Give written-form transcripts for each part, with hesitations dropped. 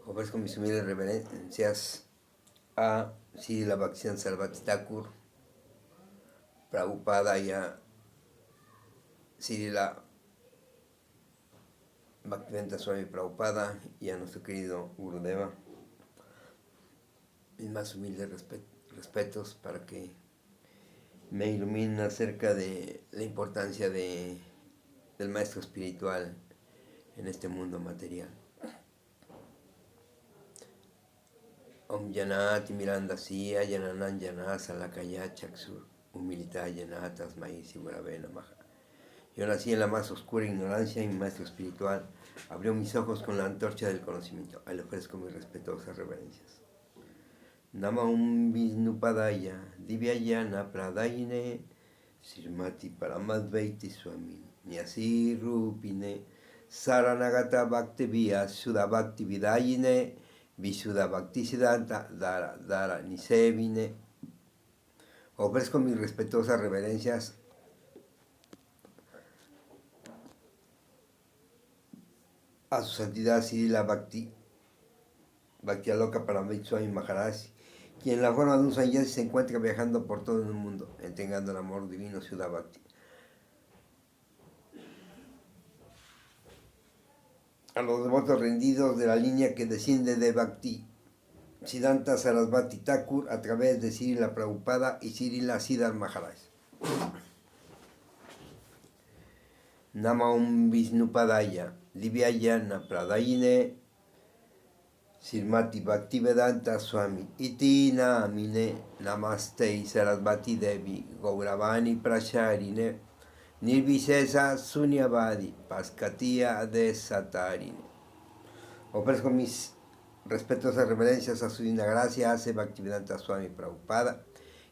Ofrezco mis humildes reverencias a Srila Bhaktivedanta Sarasvati Thakur, Prabhupada y a Srila Bhaktivedanta Swami Prabhupada y a nuestro querido Gurudeva. Mis más humildes respetos para que me iluminen acerca de la importancia del maestro espiritual en este mundo material. Om Janati Mirandasiya Jananan Jana Salakaya Chaksur Humilita Jana Tasmai Sivurave Namaha. Yo nací en la más oscura ignorancia y mi maestro espiritual abrió mis ojos con la antorcha del conocimiento. Le ofrezco mis respetuosas reverencias. Namam Vishnupadaya Divyayana Pradayine Srimati Paramadvaiti Swami Nyasi Rupine Saranagata Bhaktivya Sudha Bhakti Vidayine Visuddha Bhakti Siddhanta Dara Nisevine. Ofrezco mis respetuosas reverencias a su santidad Srila Bhaktialoka Paramahita Swami Maharaj, quien en la forma de un sannyasi se encuentra viajando por todo el mundo, entregando el amor divino Sudha Bhakti a los devotos rendidos de la línea que desciende de Bhakti Siddhanta Sarasvati Thakur a través de Srila Prabhupada y Srila Siddhar Maharaj. Namam Vishnupadaya Divyayana Pradayine Srimati Bhaktivedanta Swami Iti Namine Namaste Sarasvati Devi Gauravani Pracharine Nirvisesa Sunyavadi Paskatiya de Satarine. Ofrezco mis respetuosas reverencias a su divina gracia, hace Bhaktivedanta Swami Prabhupada,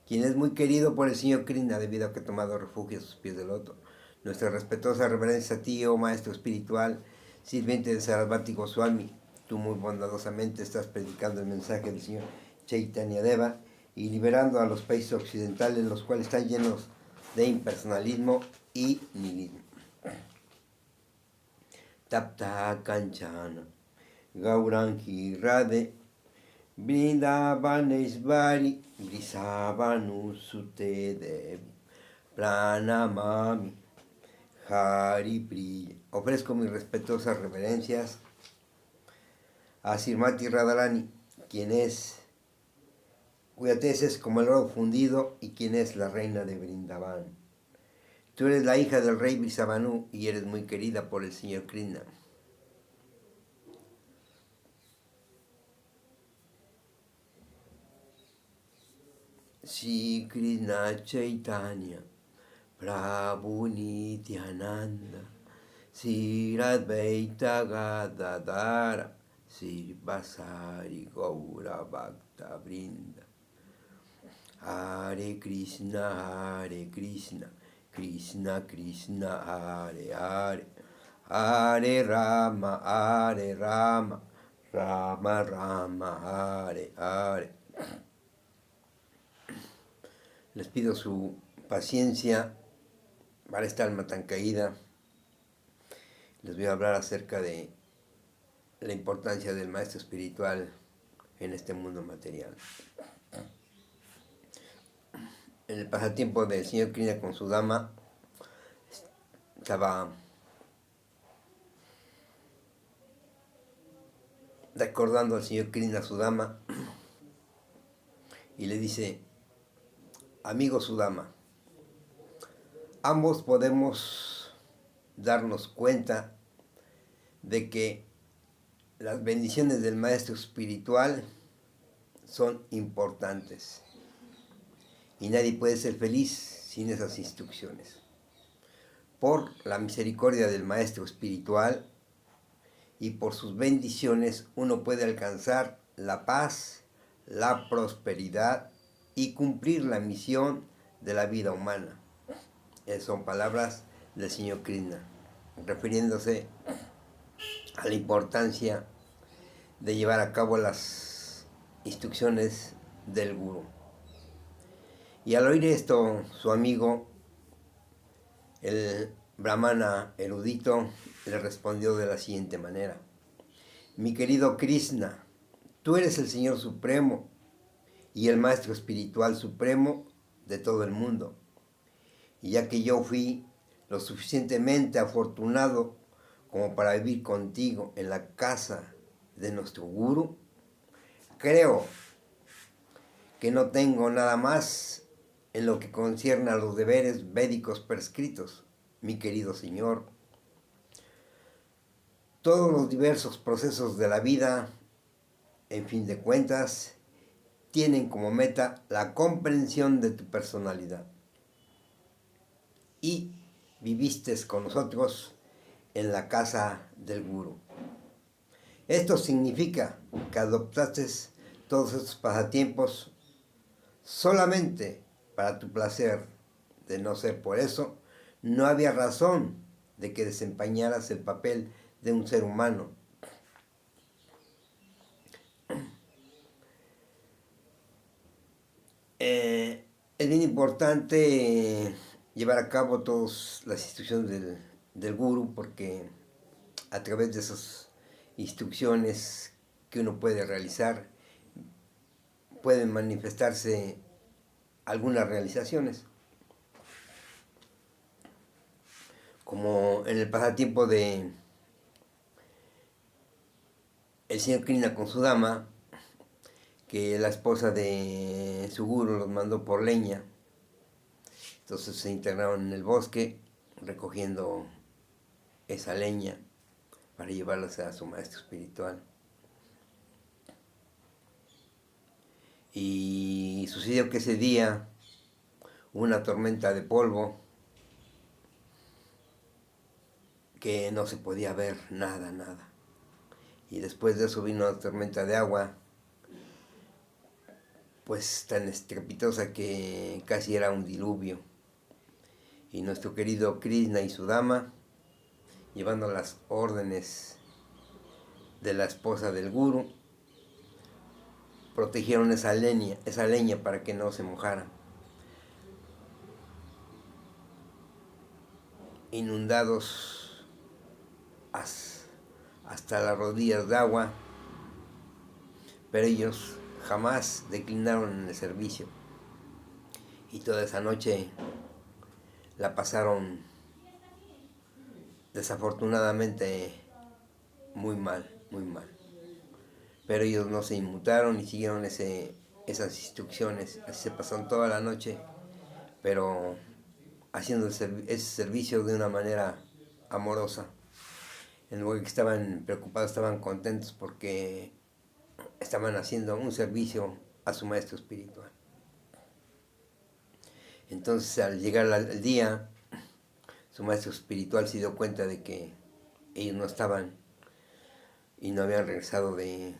quien es muy querido por el señor Krishna debido a que ha tomado refugio a sus pies de loto. Nuestra respetuosa reverencia a ti, oh Maestro espiritual, sirviente de Sarasvati Goswami. Tú muy bondadosamente estás predicando el mensaje del señor Chaitanya Deva y liberando a los países occidentales, los cuales están llenos de impersonalismo y nihilismo. Tapta Kanchana Gaurangi Radhe Vrindavaneshvari Vrisavanu Sute Devi Pranamami Hari Priya. Ofrezco mis respetuosas reverencias a Srimati Radharani, cuya tez es como el oro fundido y quien es la reina de Vrindavan. Tú eres la hija del rey Vrisavanu y eres muy querida por el señor Krishna. Shri Krishna Chaitanya Prabhu Nityananda Sri Advaita Gadadhara Sri Vasari Gaura Bhakta Vrinda. Hare Krishna Krishna Krishna Hare Hare Hare Rama Rama Rama Hare Hare. Les pido su paciencia para esta alma tan caída. Les voy a hablar acerca de la importancia del maestro espiritual en este mundo material. En el pasatiempo del señor Krishna con su dama, estaba recordando al señor Krishna a su dama y le dice: amigo Sudama, ambos podemos darnos cuenta de que las bendiciones del maestro espiritual son importantes y nadie puede ser feliz sin esas instrucciones. Por la misericordia del maestro espiritual y por sus bendiciones uno puede alcanzar la paz, la prosperidad y cumplir la misión de la vida humana. Esas son palabras del señor Krishna, refiriéndose a la importancia de llevar a cabo las instrucciones del Gurú. Y al oír esto, su amigo, el brahmana erudito, le respondió de la siguiente manera: mi querido Krishna, Tú eres el Señor Supremo y el Maestro Espiritual Supremo de todo el mundo. Y ya que yo fui lo suficientemente afortunado como para vivir contigo en la casa de nuestro Gurú, creo que no tengo nada más en lo que concierne a los deberes védicos prescritos, mi querido Señor. Todos los diversos procesos de la vida, en fin de cuentas, tienen como meta la comprensión de tu personalidad. Y viviste con nosotros en la casa del Gurú. Esto significa que adoptaste todos estos pasatiempos solamente para tu placer. De no ser por eso, no había razón de que desempeñaras el papel de un ser humano. Es bien importante llevar a cabo todas las instrucciones del Gurú, porque a través de esas instrucciones que uno puede realizar, pueden manifestarse algunas realizaciones. Como en el pasatiempo de el señor Krishna con su dama, que la esposa de su gurú los mandó por leña. Entonces se internaron en el bosque recogiendo esa leña para llevarlas a su maestro espiritual. Y sucedió que ese día hubo una tormenta de polvo que no se podía ver nada. Y después de eso vino una tormenta de agua, pues tan estrepitosa que casi era un diluvio. Y nuestro querido Krishna y su dama, llevando las órdenes de la esposa del gurú, protegieron esa leña para que no se mojara. Inundados hasta las rodillas de agua, pero ellos jamás declinaron en el servicio. Y toda esa noche la pasaron desafortunadamente muy mal. Pero ellos no se inmutaron y siguieron esas instrucciones. Así se pasaron toda la noche, pero haciendo ese servicio de una manera amorosa. En lugar que estaban preocupados, estaban contentos porque estaban haciendo un servicio a su maestro espiritual. Entonces, al llegar al día, su maestro espiritual se dio cuenta de que ellos no estaban y no habían regresado de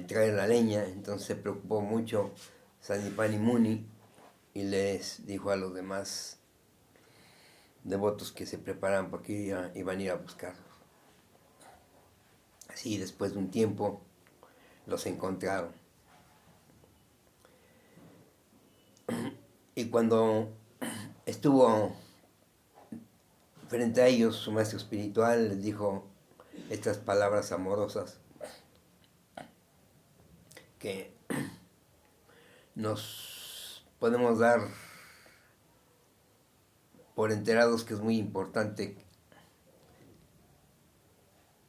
traer la leña. Entonces se preocupó mucho Sanipani Muni y les dijo a los demás devotos que se prepararan porque iban a ir a buscarlos. Así, después de un tiempo, los encontraron. Y cuando estuvo frente a ellos, su maestro espiritual les dijo estas palabras amorosas que nos podemos dar por enterados que es muy importante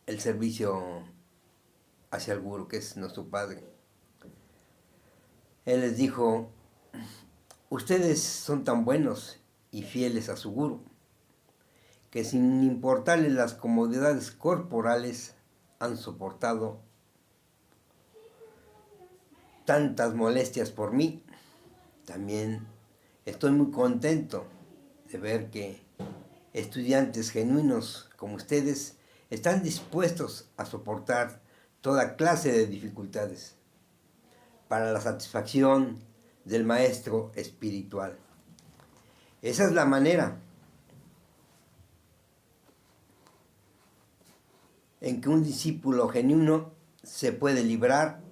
el servicio hacia el gurú, que es nuestro padre. Él les dijo: ustedes son tan buenos y fieles a su gurú que sin importarles las comodidades corporales han soportado tantas molestias por mí. También estoy muy contento de ver que estudiantes genuinos como ustedes están dispuestos a soportar toda clase de dificultades para la satisfacción del maestro espiritual. Esa es la manera en que un discípulo genuino se puede librar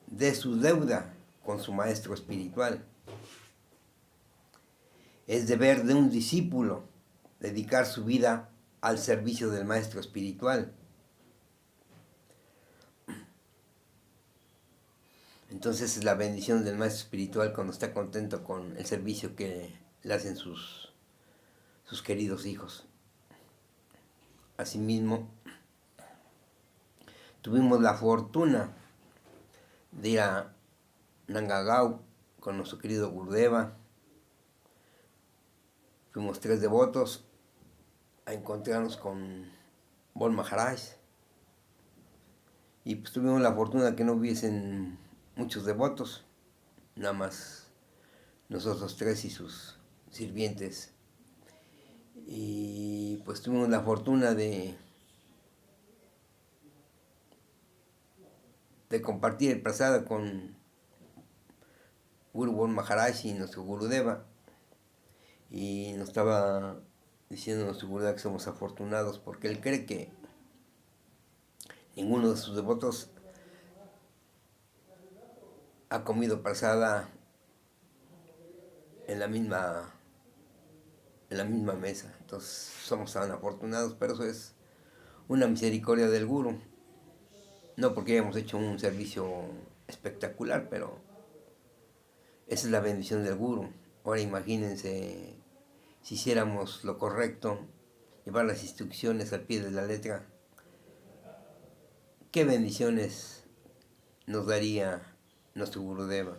de su deuda con su maestro espiritual. Es deber de un discípulo dedicar su vida al servicio del maestro espiritual. Entonces es la bendición del maestro espiritual cuando está contento con el servicio que le hacen sus queridos hijos. Asimismo, tuvimos la fortuna de ir a Nangagao con nuestro querido Gurudeva. Fuimos 3 devotos a encontrarnos con Bol Maharaj. Y pues tuvimos la fortuna de que no hubiesen muchos devotos, nada más nosotros 3 y sus sirvientes. Y pues tuvimos la fortuna de compartir el prasada con Guru Bol Maharaj y nuestro Gurudeva. Y nos estaba diciendo nuestro Gurudeva que somos afortunados porque él cree que ninguno de sus devotos ha comido prasada en la misma mesa. Entonces somos tan afortunados, pero eso es una misericordia del Guru. No porque hayamos hecho un servicio espectacular, pero esa es la bendición del Guru. Ahora imagínense si hiciéramos lo correcto, llevar las instrucciones al pie de la letra, qué bendiciones nos daría nuestro Gurudeva.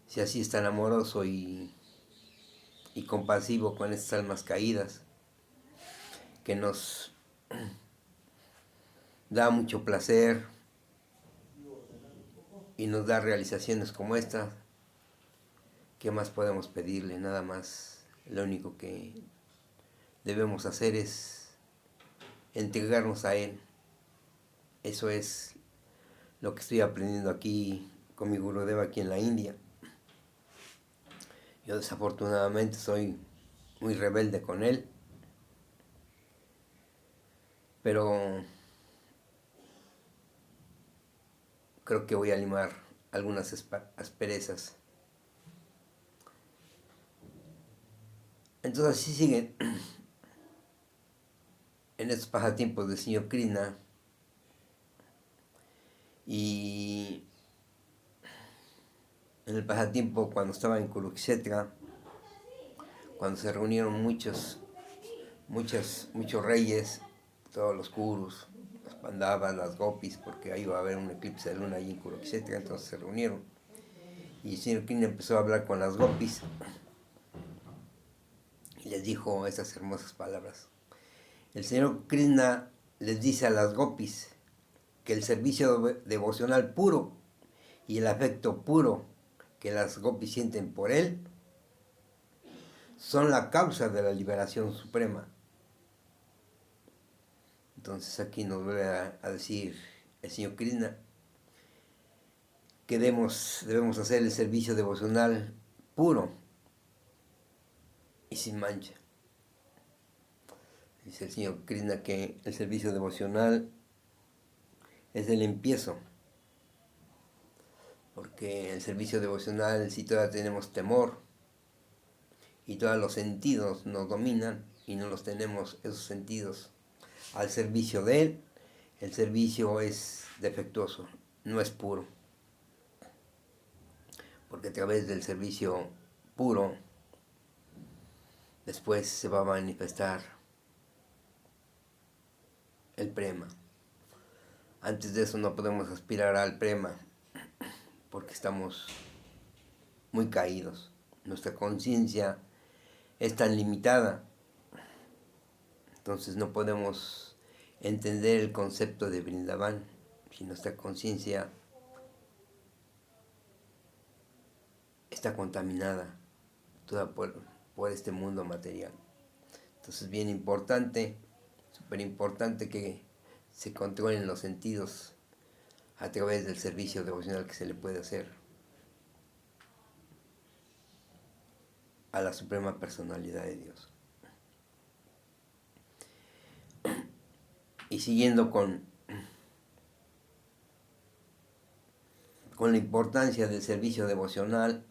Si así es tan amoroso y compasivo con estas almas caídas, que nos da mucho placer y nos da realizaciones como esta, ¿qué más podemos pedirle? Nada más, lo único que debemos hacer es entregarnos a Él. Eso es lo que estoy aprendiendo aquí con mi Gurudeva aquí en la India. Yo desafortunadamente soy muy rebelde con él, pero creo que voy a limar algunas asperezas. Entonces así siguen en estos pasatiempos del señor Krishna. Y en el pasatiempo cuando estaba en Kurukshetra, cuando se reunieron muchos reyes, todos los Kurus, los Pandavas, las Gopis, porque ahí iba a haber un eclipse de luna allí en Kurukshetra, entonces se reunieron. Y el señor Krishna empezó a hablar con las Gopis y les dijo esas hermosas palabras. El señor Krishna les dice a las Gopis que el servicio devocional puro y el afecto puro que las Gopis sienten por él son la causa de la liberación suprema. Entonces aquí nos vuelve a decir el señor Krishna que debemos hacer el servicio devocional puro y sin mancha. Dice el señor Krishna que el servicio devocional es el empiezo, porque el servicio devocional, si todavía tenemos temor y todos los sentidos nos dominan y no los tenemos esos sentidos al servicio de él, el servicio es defectuoso, no es puro, porque a través del servicio puro después se va a manifestar el prema. Antes de eso no podemos aspirar al prema porque estamos muy caídos. Nuestra conciencia es tan limitada, entonces no podemos entender el concepto de Vrindavan si nuestra conciencia está contaminada toda por este mundo material. Entonces es bien importante, súper importante que se controlen los sentidos a través del servicio devocional que se le puede hacer a la Suprema Personalidad de Dios. Y siguiendo con la importancia del servicio devocional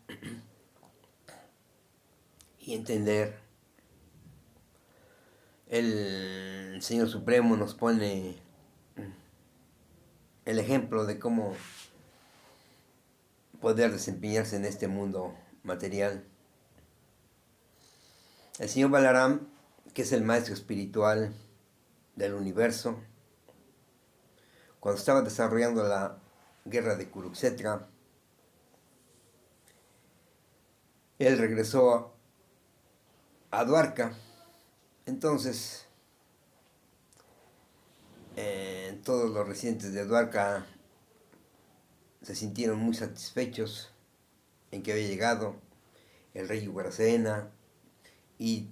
y entender, el Señor Supremo nos pone el ejemplo de cómo poder desempeñarse en este mundo material. El señor Balaram, que es el maestro espiritual del universo, cuando estaba desarrollando la guerra de Kurukshetra, él regresó a Dwarka. Entonces, todos los residentes de Dwarka se sintieron muy satisfechos en que había llegado el rey Ugrasena, y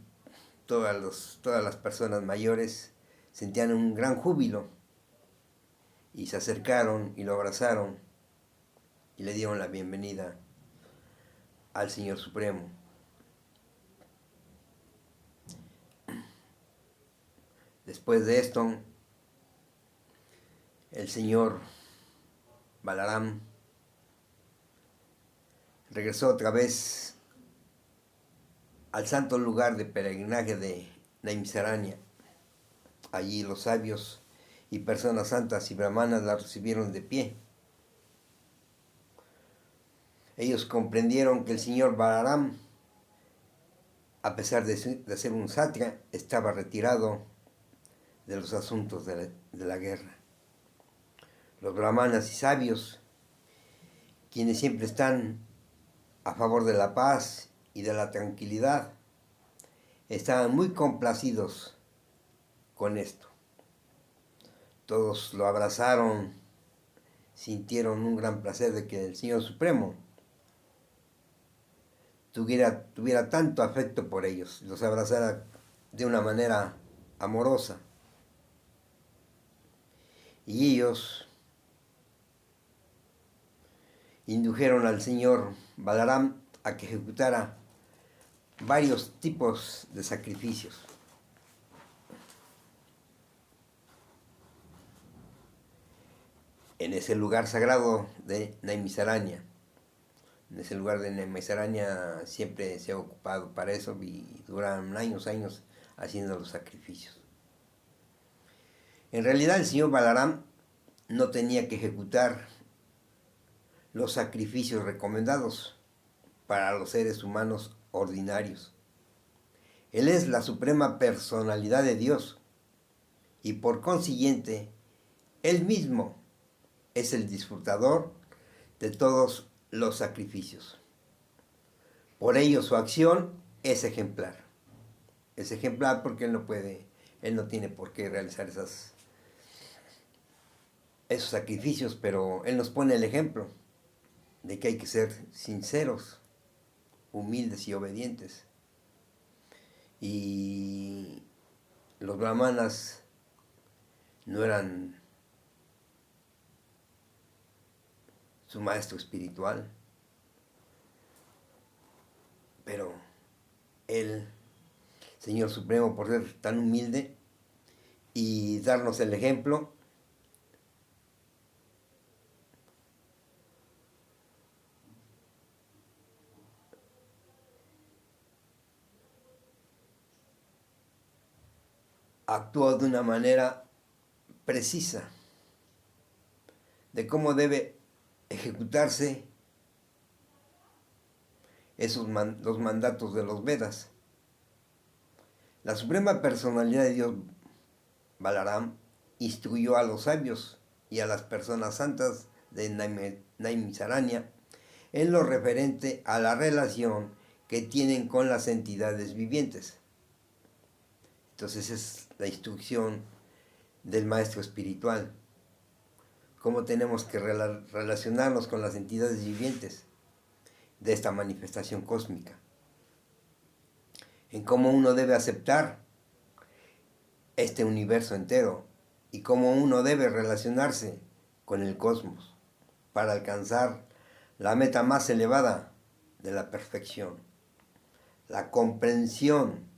todas las personas mayores sentían un gran júbilo y se acercaron y lo abrazaron y le dieron la bienvenida al Señor Supremo. Después de esto, el señor Balaram regresó otra vez al santo lugar de peregrinaje de Naimisaranya. Allí los sabios y personas santas y brahmanas la recibieron de pie. Ellos comprendieron que el señor Balaram, a pesar de ser un sattva, estaba retirado de los asuntos de la guerra. Los brahmanas y sabios, quienes siempre están a favor de la paz y de la tranquilidad, estaban muy complacidos con esto. Todos lo abrazaron, sintieron un gran placer de que el Señor Supremo tuviera tanto afecto por ellos, los abrazara de una manera amorosa. Y ellos indujeron al señor Balaram a que ejecutara varios tipos de sacrificios. En ese lugar sagrado de Naimisaranya. En ese lugar de Naimisaranya siempre se ha ocupado para eso y duran años haciendo los sacrificios. En realidad el señor Balaram no tenía que ejecutar los sacrificios recomendados para los seres humanos ordinarios. Él es la suprema personalidad de Dios y por consiguiente, Él mismo es el disfrutador de todos los sacrificios. Por ello su acción es ejemplar. Es ejemplar porque Él no tiene por qué realizar esos sacrificios, pero Él nos pone el ejemplo de que hay que ser sinceros, humildes y obedientes. Y los brahmanas no eran su maestro espiritual, pero el Señor Supremo, por ser tan humilde y darnos el ejemplo, actuó de una manera precisa de cómo debe ejecutarse los mandatos de los Vedas. La suprema personalidad de Dios, Balaram, instruyó a los sabios y a las personas santas de Naimisaranya en lo referente a la relación que tienen con las entidades vivientes. Entonces es la instrucción del maestro espiritual. Cómo tenemos que relacionarnos con las entidades vivientes de esta manifestación cósmica. En cómo uno debe aceptar este universo entero y cómo uno debe relacionarse con el cosmos para alcanzar la meta más elevada de la perfección, la comprensión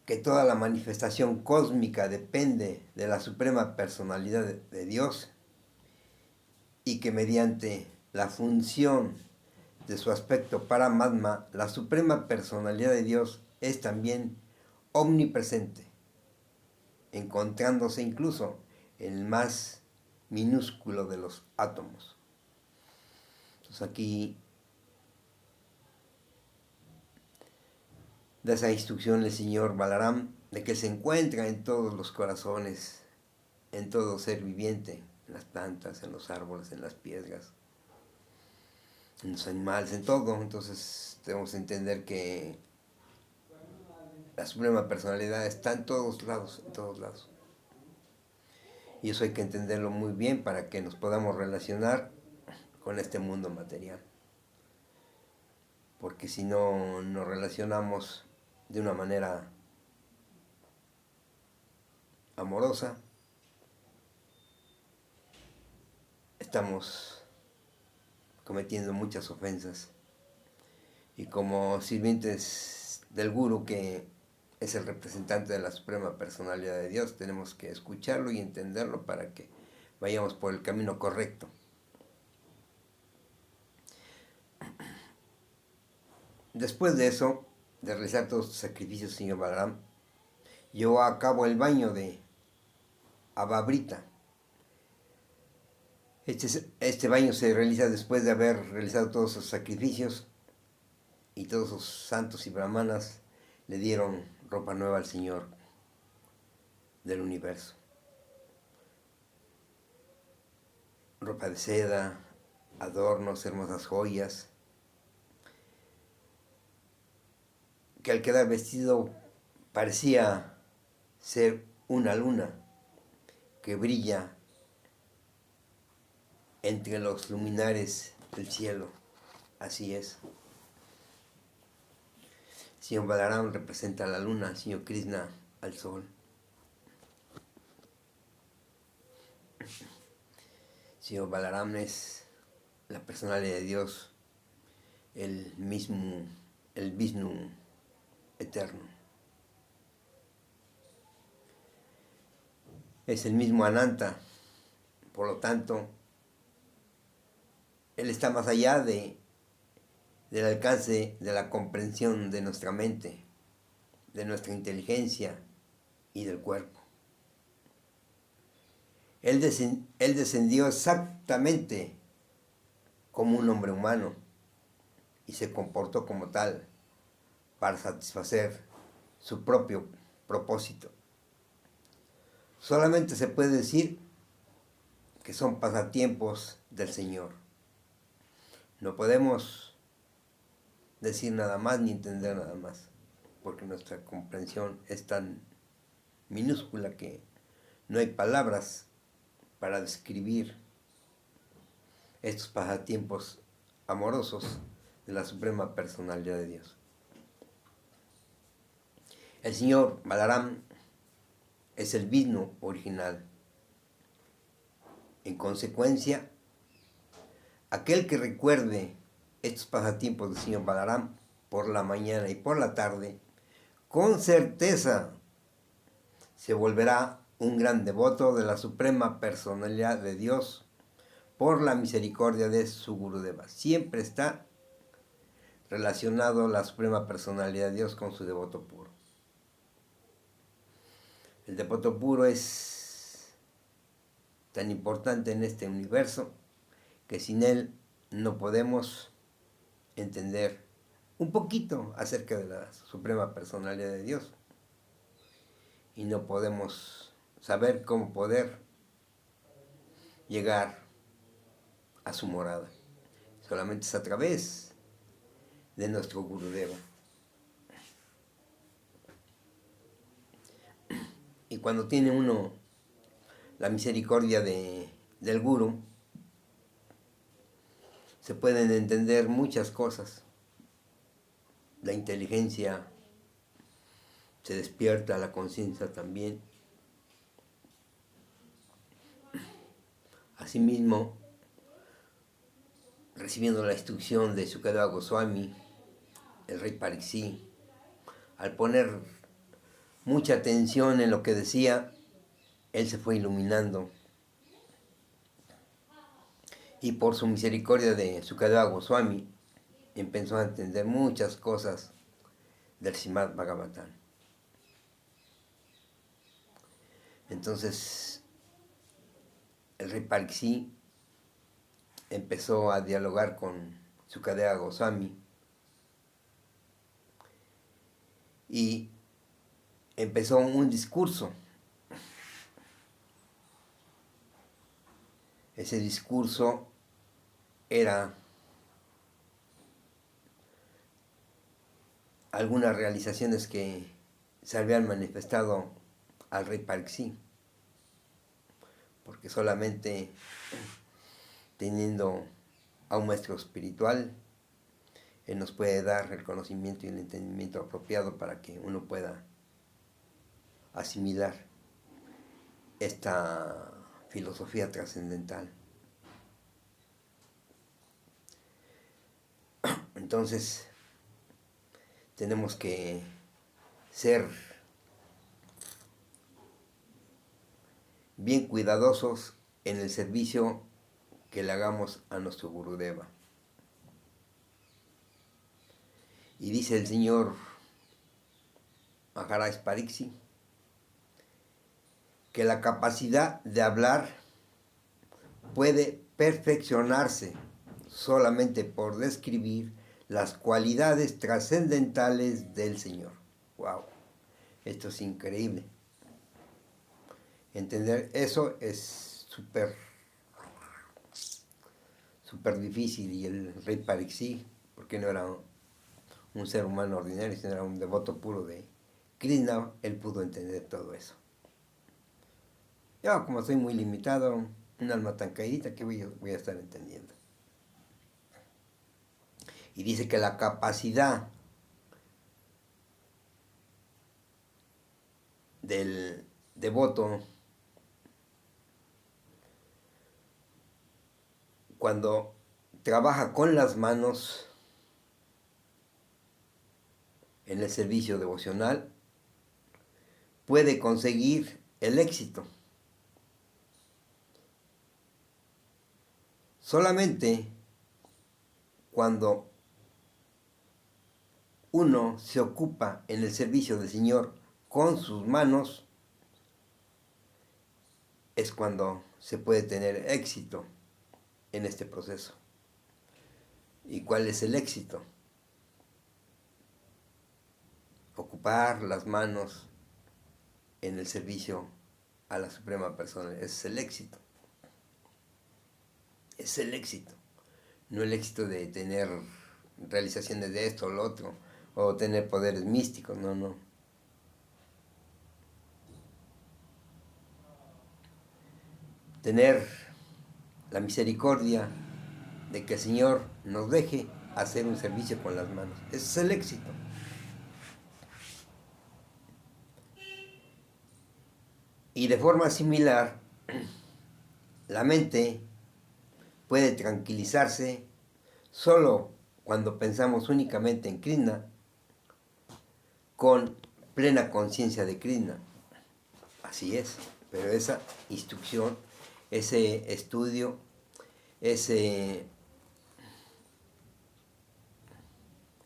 que toda la manifestación cósmica depende de la suprema personalidad de Dios y que mediante la función de su aspecto Paramatma, la suprema personalidad de Dios es también omnipresente. encontrándose incluso en el más minúsculo de los átomos. Entonces aquí da esa instrucción el señor Balaram de que se encuentra en todos los corazones, en todo ser viviente, en las plantas, en los árboles, en las piedras, en los animales, en todo. Entonces tenemos que entender que la Suprema Personalidad está en todos lados, en todos lados. Y eso hay que entenderlo muy bien para que nos podamos relacionar con este mundo material. Porque si no nos relacionamos de una manera amorosa, estamos cometiendo muchas ofensas. Y como sirvientes del Guru, que es el representante de la Suprema Personalidad de Dios, tenemos que escucharlo y entenderlo para que vayamos por el camino correcto. Después de eso, de realizar todos los sacrificios, señor Balaram, llevó a cabo el baño de Avabrita. Este baño se realiza después de haber realizado todos los sacrificios, y todos los santos y brahmanas le dieron ropa nueva al Señor del universo. Ropa de seda, adornos, hermosas joyas, que al quedar vestido parecía ser una luna que brilla entre los luminares del cielo. Así es. El señor Balaram representa a la luna, el señor Krishna al sol. El señor Balaram es la personalidad de Dios, el mismo, el Vishnu eterno. Es el mismo Ananta, por lo tanto, él está más allá del alcance de la comprensión de nuestra mente, de nuestra inteligencia y del cuerpo. Él descendió exactamente como un hombre humano y se comportó como tal para satisfacer su propio propósito. Solamente se puede decir que son pasatiempos del Señor. No podemos decir nada más ni entender nada más, porque nuestra comprensión es tan minúscula que no hay palabras para describir estos pasatiempos amorosos de la Suprema Personalidad de Dios. El señor Balaram es el Vishnu original. En consecuencia, aquel que recuerde estos pasatiempos del señor Balaram por la mañana y por la tarde, con certeza se volverá un gran devoto de la Suprema Personalidad de Dios por la misericordia de su Gurudeva. Siempre está relacionado la Suprema Personalidad de Dios con su devoto puro. El devoto puro es tan importante en este universo que sin él no podemos entender un poquito acerca de la Suprema Personalidad de Dios y no podemos saber cómo poder llegar a su morada. Solamente es a través de nuestro Gurudeva. Y cuando tiene uno la misericordia del Guru, se pueden entender muchas cosas. La inteligencia se despierta, la conciencia también. Asimismo, recibiendo la instrucción de Sukadeva Goswami, el rey Pariksit, al poner mucha atención en lo que decía, él se fue iluminando. Y por su misericordia de Sukadeva Goswami, empezó a entender muchas cosas del Srimad Bhagavatam. Entonces el rey Pariksit empezó a dialogar con Sukadeva Goswami y empezó un discurso. Ese discurso era algunas realizaciones que se habían manifestado al rey Pariksit, porque solamente teniendo a un maestro espiritual, él nos puede dar el conocimiento y el entendimiento apropiado para que uno pueda asimilar esta filosofía trascendental. Entonces, tenemos que ser bien cuidadosos en el servicio que le hagamos a nuestro Gurudeva. Y dice el señor Maharaj Pariksit que la capacidad de hablar puede perfeccionarse solamente por describir las cualidades trascendentales del Señor. ¡Wow! Esto es increíble. Entender eso es súper difícil, y el rey Pariksit, porque no era un ser humano ordinario, sino era un devoto puro de Krishna, él pudo entender todo eso. Yo, como soy muy limitado, un alma tan caída, que voy a estar entendiendo. Y dice que la capacidad del devoto, cuando trabaja con las manos en el servicio devocional, puede conseguir el éxito. Solamente cuando uno se ocupa en el servicio del Señor con sus manos, es cuando se puede tener éxito en este proceso. ¿Y cuál es el éxito? Ocupar las manos en el servicio a la Suprema Persona. Ese es el éxito. Es el éxito. No el éxito de tener realizaciones de esto o lo otro, o tener poderes místicos, no. Tener la misericordia de que el Señor nos deje hacer un servicio con las manos. Ese es el éxito. Y de forma similar, la mente puede tranquilizarse solo cuando pensamos únicamente en Krishna, con plena conciencia de Krishna. Así es, pero esa instrucción, ese estudio, ese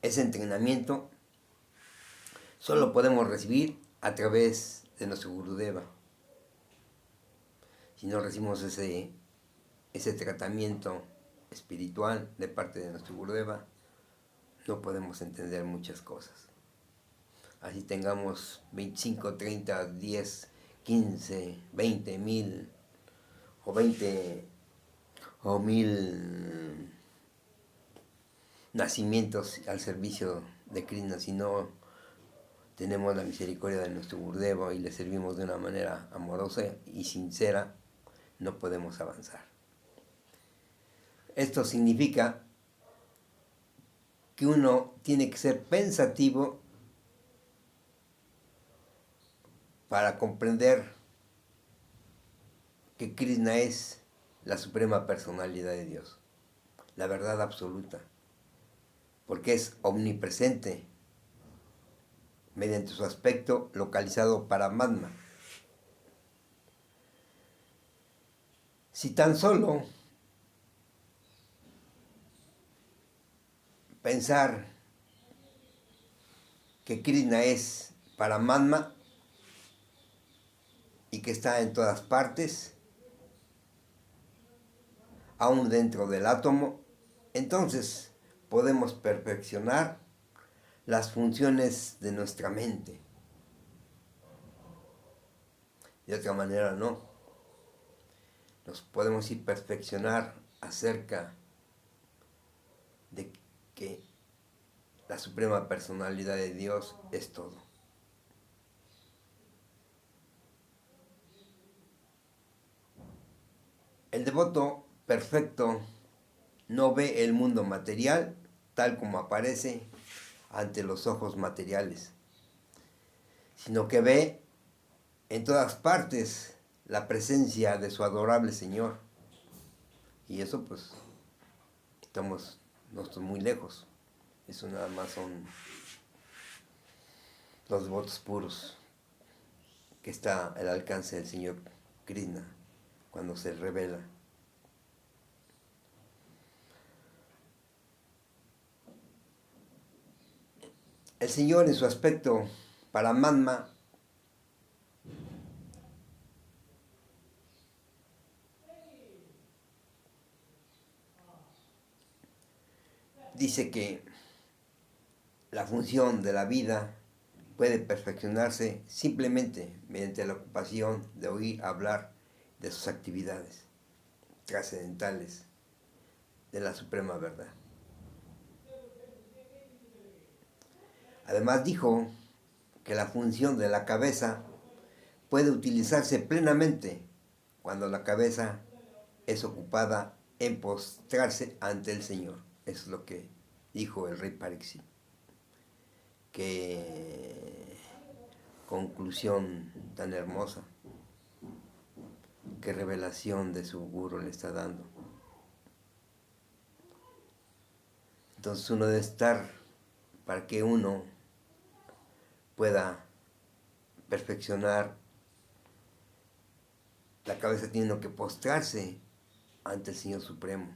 entrenamiento, solo podemos recibir a través de nuestro Gurudeva. Si no recibimos ese tratamiento espiritual de parte de nuestro Gurudeva, no podemos entender muchas cosas. Así tengamos 25, 30, 10, 15, 20 mil o 20 o 1000 nacimientos al servicio de Krishna, si no tenemos la misericordia de nuestro Gurudeva y le servimos de una manera amorosa y sincera, no podemos avanzar. Esto significa que uno tiene que ser pensativo para comprender que Krishna es la suprema personalidad de Dios, la verdad absoluta, porque es omnipresente mediante su aspecto localizado Paramatma. Si tan solo pensar que Krishna es Paramatma y que está en todas partes, aún dentro del átomo, entonces podemos perfeccionar las funciones de nuestra mente. De otra manera no. Nos podemos ir perfeccionar acerca de que la suprema personalidad de Dios es todo. El devoto perfecto no ve el mundo material tal como aparece ante los ojos materiales, sino que ve en todas partes la presencia de su adorable Señor. Y eso pues no estamos muy lejos. Eso nada más son los devotos puros, que está al alcance del Señor Krishna cuando se revela. El Señor en su aspecto Paramatma dice que la función de la vida puede perfeccionarse simplemente mediante la ocupación de oír hablar de sus actividades trascendentales de la suprema verdad. Además dijo que la función de la cabeza puede utilizarse plenamente cuando la cabeza es ocupada en postrarse ante el Señor. Eso es lo que dijo el rey Pariksit. Qué conclusión tan hermosa, qué revelación de su gurú le está dando. Entonces uno debe estar, para que uno pueda perfeccionar la cabeza, tiene que postrarse ante el Señor Supremo.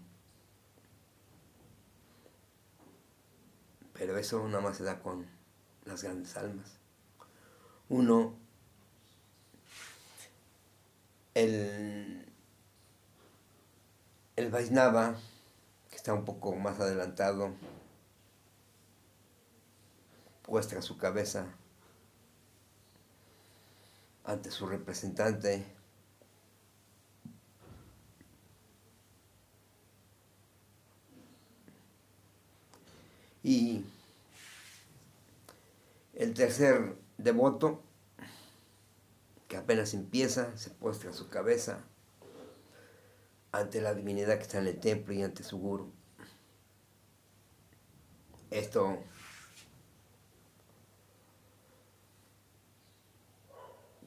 Pero eso nada más se da con las grandes almas. Uno, el Vaisnava, que está un poco más adelantado, muestra su cabeza ante su representante y el tercer devoto, que apenas empieza, se postra su cabeza ante la divinidad que está en el templo y ante su gurú. Esto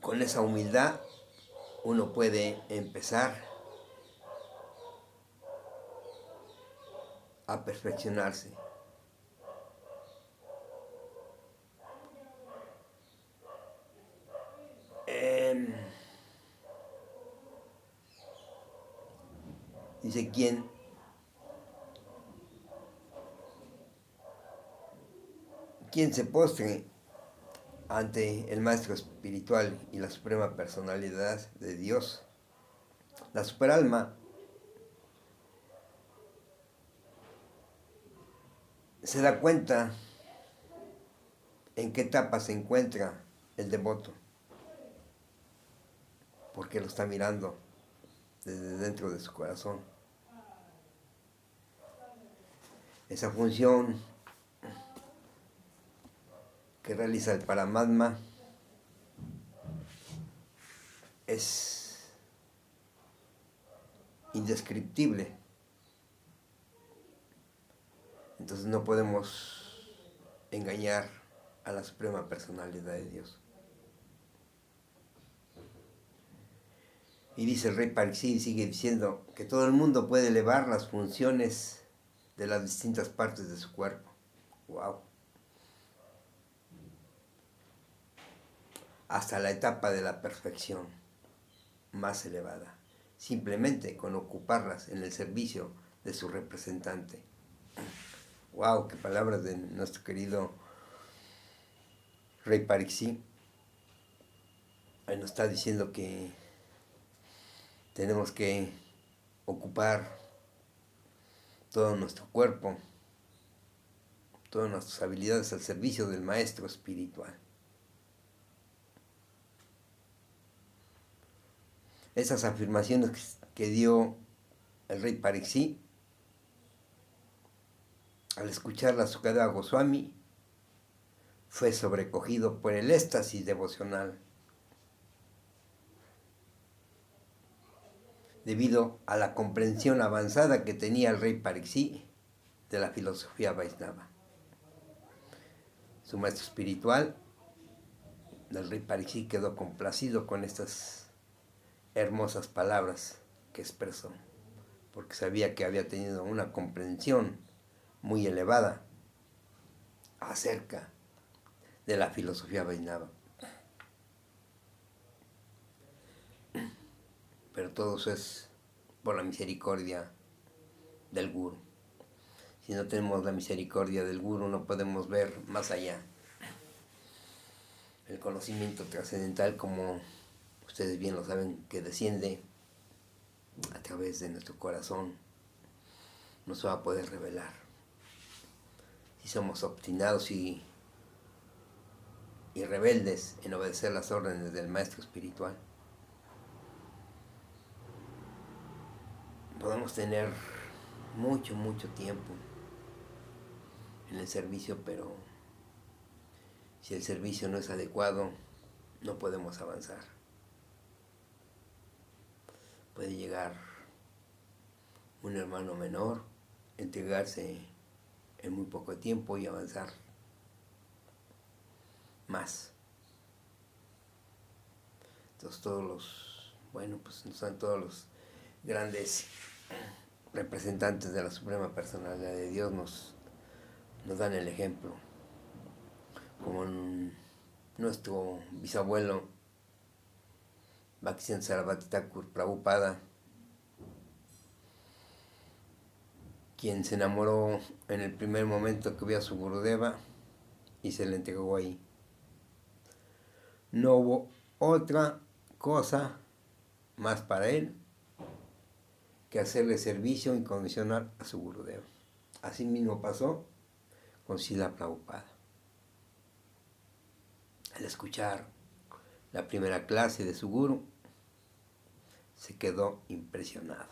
con esa humildad uno puede empezar a perfeccionarse. Dice, quien se postre ante el Maestro Espiritual y la Suprema Personalidad de Dios, la superalma, se da cuenta en qué etapa se encuentra el devoto, porque lo está mirando desde dentro de su corazón. Esa función que realiza el Paramatma es indescriptible. Entonces no podemos engañar a la Suprema Personalidad de Dios. Y dice el rey Pariksit, sigue diciendo que todo el mundo puede elevar las funciones de las distintas partes de su cuerpo. ¡Wow! Hasta la etapa de la perfección más elevada, simplemente con ocuparlas en el servicio de su representante. ¡Wow! ¡Qué palabras de nuestro querido rey Pariksit! Ahí nos está diciendo que tenemos que ocupar todo nuestro cuerpo, todas nuestras habilidades al servicio del maestro espiritual. Esas afirmaciones que dio el rey Pariksit, al escuchar la Sukadeva Goswami, fue sobrecogido por el éxtasis devocional, debido a la comprensión avanzada que tenía el rey Pariksit de la filosofía Vaishnava. Su maestro espiritual, el rey Pariksit, quedó complacido con estas hermosas palabras que expresó, porque sabía que había tenido una comprensión muy elevada acerca de la filosofía Vaishnava. Pero todo eso es por la misericordia del Guru. Si no tenemos la misericordia del Guru, no podemos ver más allá. El conocimiento trascendental, como ustedes bien lo saben, que desciende a través de nuestro corazón, no se va a poder revelar. Si somos obstinados y rebeldes en obedecer las órdenes del maestro espiritual, podemos tener mucho tiempo en el servicio, pero si el servicio no es adecuado, no podemos avanzar. Puede llegar un hermano menor, entregarse en muy poco tiempo y avanzar más. Entonces todos los grandes representantes de la Suprema Personalidad de Dios nos dan el ejemplo, como nuestro bisabuelo Bhaktisiddhanta Sarasvati Thakur Prabhupada, quien se enamoró en el primer momento que vio a su Gurudeva y se le entregó ahí. No hubo otra cosa más para él que hacerle servicio incondicional a su Gurudeva. Así mismo pasó con Srila Prabhupada. Al escuchar la primera clase de su Guru, se quedó impresionado.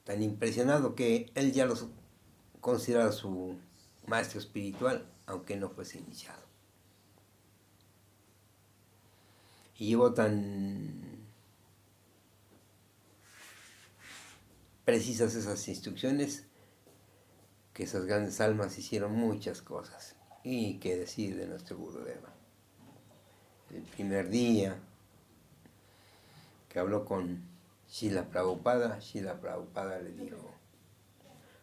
Tan impresionado que él ya lo consideraba su maestro espiritual, aunque no fuese iniciado. Y llevó tan precisas esas instrucciones que esas grandes almas hicieron muchas cosas. Y qué decir de nuestro Gurudeva. El primer día que habló con Srila Prabhupada le dijo: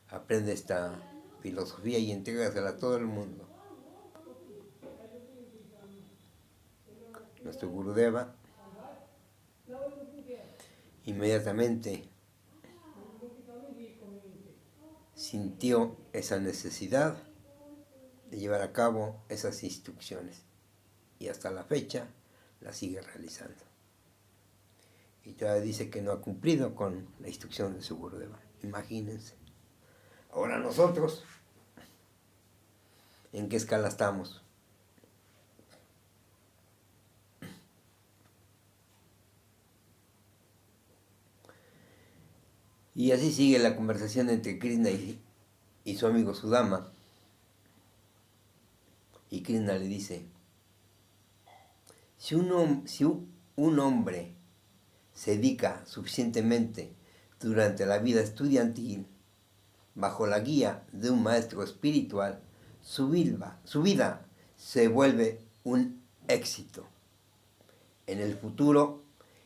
aprende esta filosofía y entrégasela a todo el mundo. Nuestro Gurudeva inmediatamente sintió esa necesidad de llevar a cabo esas instrucciones y hasta la fecha la sigue realizando. Y todavía dice que no ha cumplido con la instrucción de su Gurudeva. Imagínense. Ahora nosotros, ¿en qué escala estamos? Y así sigue la conversación entre Krishna y su amigo Sudama. Y Krishna le dice: si un hombre se dedica suficientemente durante la vida estudiantil bajo la guía de un maestro espiritual, su vida se vuelve un éxito. En el futuro,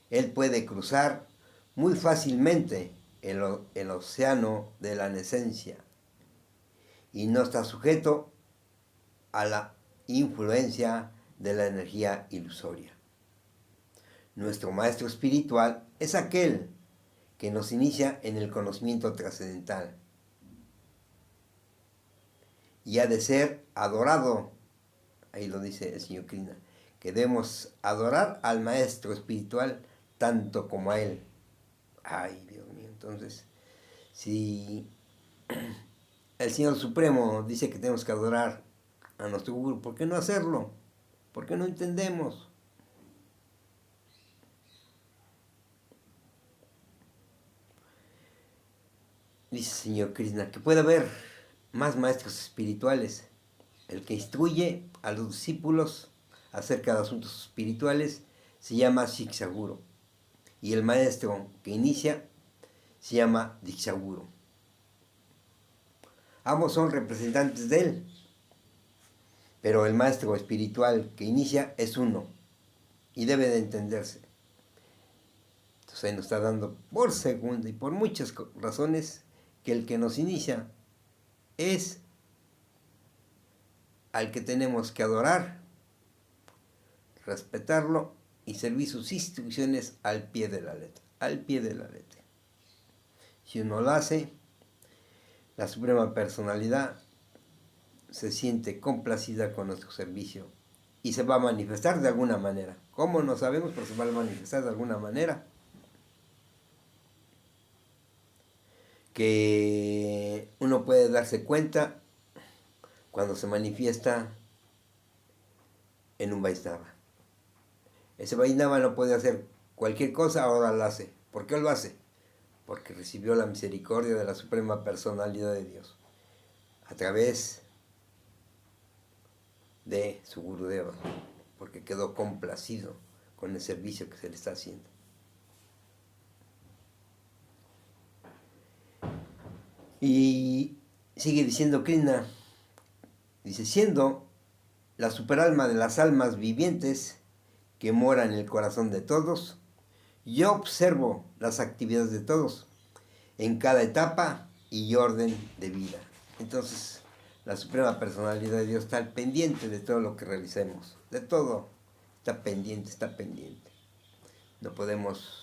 él puede cruzar muy fácilmente el océano de la nesencia y no está sujeto a la influencia de la energía ilusoria. Nuestro maestro espiritual es aquel que nos inicia en el conocimiento trascendental y ha de ser adorado, ahí lo dice el señor Krishna, que debemos adorar al maestro espiritual tanto como a él. Ay, Dios mío, entonces, si el Señor Supremo dice que tenemos que adorar a nuestro gurú, ¿por qué no hacerlo? ¿Por qué no entendemos? Dice el Señor Krishna que puede haber más maestros espirituales. El que instruye a los discípulos acerca de asuntos espirituales se llama Shikshaguru. Y el maestro que inicia se llama Dikshaguru. Ambos son representantes de él, pero el maestro espiritual que inicia es uno y debe de entenderse. Entonces ahí nos está dando por segunda y por muchas razones que el que nos inicia es al que tenemos que adorar, respetarlo y servir sus instrucciones al pie de la letra, al pie de la letra. Si uno lo hace, la Suprema Personalidad se siente complacida con nuestro servicio y se va a manifestar de alguna manera. ¿Cómo? No sabemos, pero se va a manifestar de alguna manera. Que uno puede darse cuenta cuando se manifiesta en un Vaishnava. Ese Vaishnava no puede hacer cualquier cosa, ahora lo hace. ¿Por qué lo hace? Porque recibió la misericordia de la Suprema Personalidad de Dios a través de su Gurudeva, porque quedó complacido con el servicio que se le está haciendo. Y sigue diciendo Krishna, dice, siendo la superalma de las almas vivientes que mora en el corazón de todos, yo observo las actividades de todos en cada etapa y orden de vida. Entonces, la Suprema Personalidad de Dios está al pendiente de todo lo que realicemos, de todo. Está pendiente, está pendiente. No podemos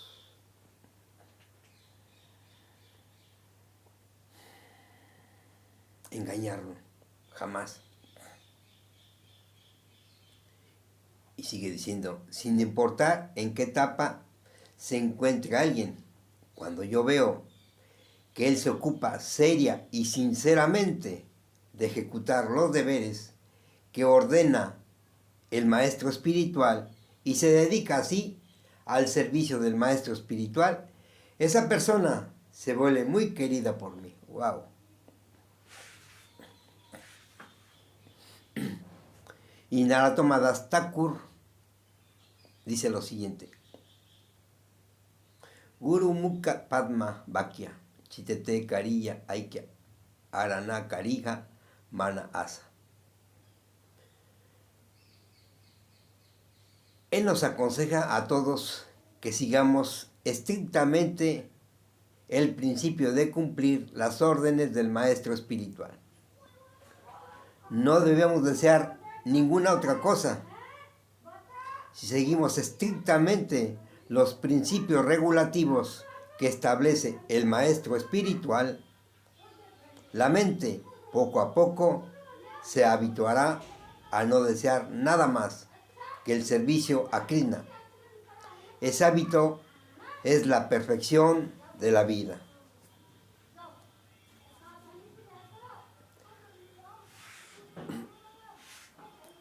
engañarlo, jamás. Y sigue diciendo, sin importar en qué etapa se encuentre alguien, cuando yo veo que él se ocupa seria y sinceramente de ejecutar los deberes que ordena el maestro espiritual y se dedica así al servicio del maestro espiritual, esa persona se vuelve muy querida por mí. ¡Wow! Y Narottam Das Thakur dice lo siguiente: Guru Mukha Padma Vakya Chitete Kariya Aikya Arana Karija Mana Asa. Él nos aconseja a todos que sigamos estrictamente el principio de cumplir las órdenes del maestro espiritual. No debemos desear ninguna otra cosa. Si seguimos estrictamente los principios regulativos que establece el maestro espiritual, la mente poco a poco se habituará a no desear nada más que el servicio a Krishna. Ese hábito es la perfección de la vida.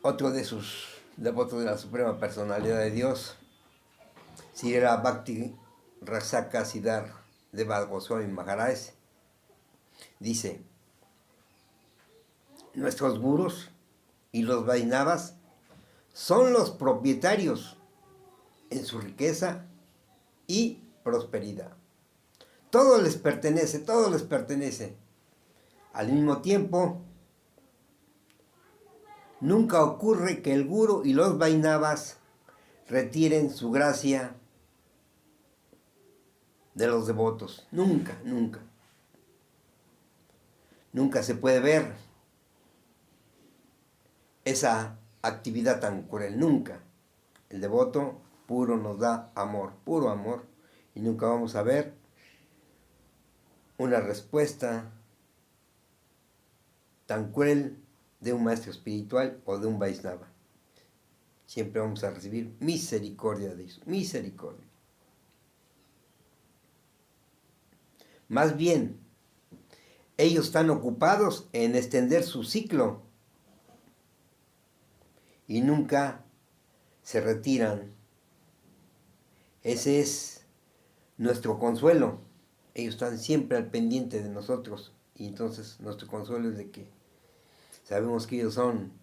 Otro de sus devotos de la Suprema Personalidad de Dios, Srila Bhakti Rasaka Siddhar Deva Goswami Maharaj, dice: nuestros gurús y los Vaishnavas son los propietarios en su riqueza y prosperidad. Todo les pertenece, todo les pertenece. Al mismo tiempo, nunca ocurre que el gurú y los Vaishnavas retiren su gracia de los devotos. Nunca, nunca. Nunca se puede ver esa actividad tan cruel, nunca. El devoto puro nos da amor, puro amor, y nunca vamos a ver una respuesta tan cruel de un maestro espiritual o de un Vaishnava. siempre vamos a recibir misericordia de Dios, misericordia. Más bien, ellos están ocupados en extender su ciclo y nunca se retiran. Ese es nuestro consuelo. Ellos están siempre al pendiente de nosotros y entonces nuestro consuelo es de que sabemos que ellos son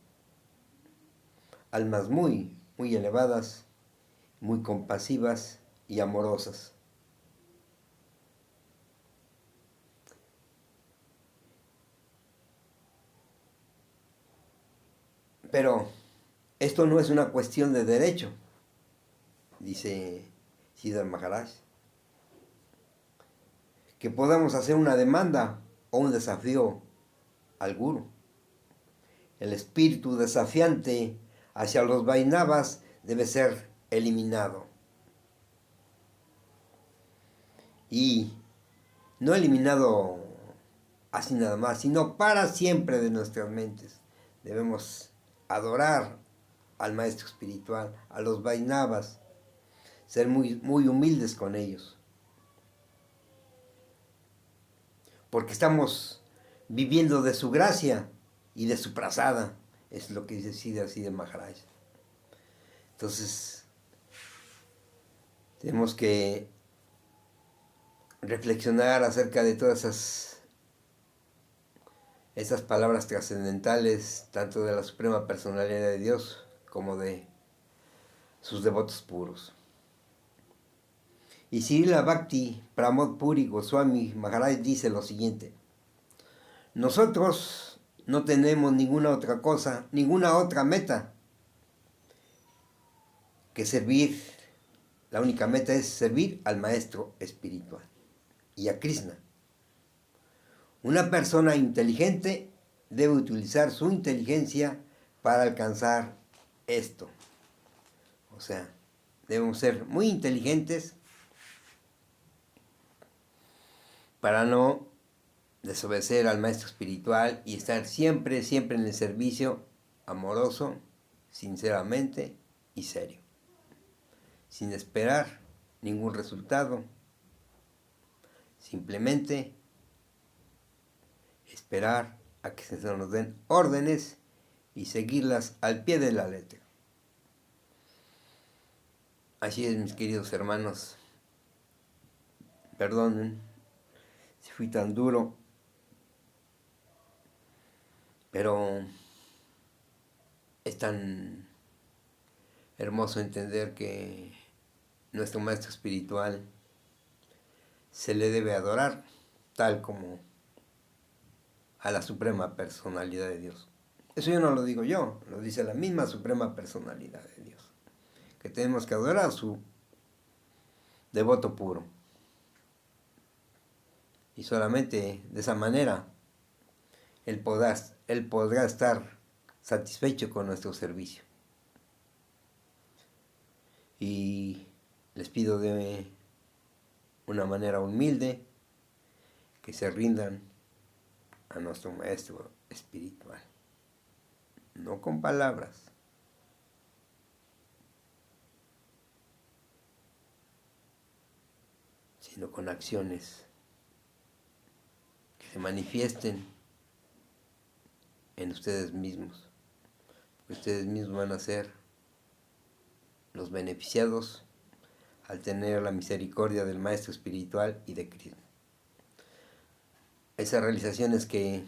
almas muy, muy elevadas, muy compasivas y amorosas. Pero esto no es una cuestión de derecho, dice Siddhar Maharaj. Que podamos hacer una demanda o un desafío al gurú. El espíritu desafiante hacia los Vaishnavas debe ser eliminado. Y no eliminado así nada más, sino para siempre de nuestras mentes. Debemos adorar al maestro espiritual, a los Vaishnavas, ser muy, muy humildes con ellos. Porque estamos viviendo de su gracia y de su prasada, es lo que dice Siddhar Maharaj. Entonces, tenemos que reflexionar acerca de todas esas palabras trascendentales, tanto de la Suprema Personalidad de Dios como de sus devotos puros. Y Srila Bhakti Pramod Puri Goswami Maharaj dice lo siguiente: nosotros no tenemos ninguna otra cosa, ninguna otra meta que servir. La única meta es servir al maestro espiritual y a Krishna. Una persona inteligente debe utilizar su inteligencia para alcanzar esto. O sea, debemos ser muy inteligentes para no desobedecer al maestro espiritual y estar siempre, siempre en el servicio amoroso, sinceramente y serio, sin esperar ningún resultado, simplemente esperar a que se nos den órdenes y seguirlas al pie de la letra. Así es, mis queridos hermanos, perdonen si fui tan duro, pero es tan hermoso entender que nuestro maestro espiritual se le debe adorar tal como a la Suprema Personalidad de Dios. Eso yo no lo digo yo, lo dice la misma Suprema Personalidad de Dios, que tenemos que adorar a su devoto puro. Y solamente de esa manera Él podrá estar satisfecho con nuestro servicio. Y les pido de una manera humilde que se rindan a nuestro maestro espiritual. No con palabras, sino con acciones que se manifiesten en ustedes mismos. Ustedes mismos van a ser los beneficiados al tener la misericordia del Maestro Espiritual y de Cristo. Esas realizaciones que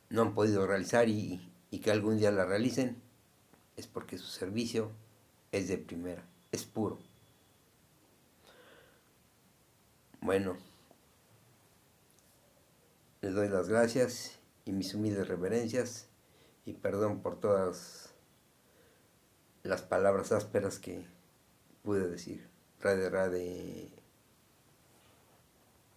no han podido realizar y que algún día la realicen, es porque su servicio es de primera, es puro. Bueno, les doy las gracias y mis humildes reverencias y perdón por todas las palabras ásperas que pude decir. Radhe Radhe.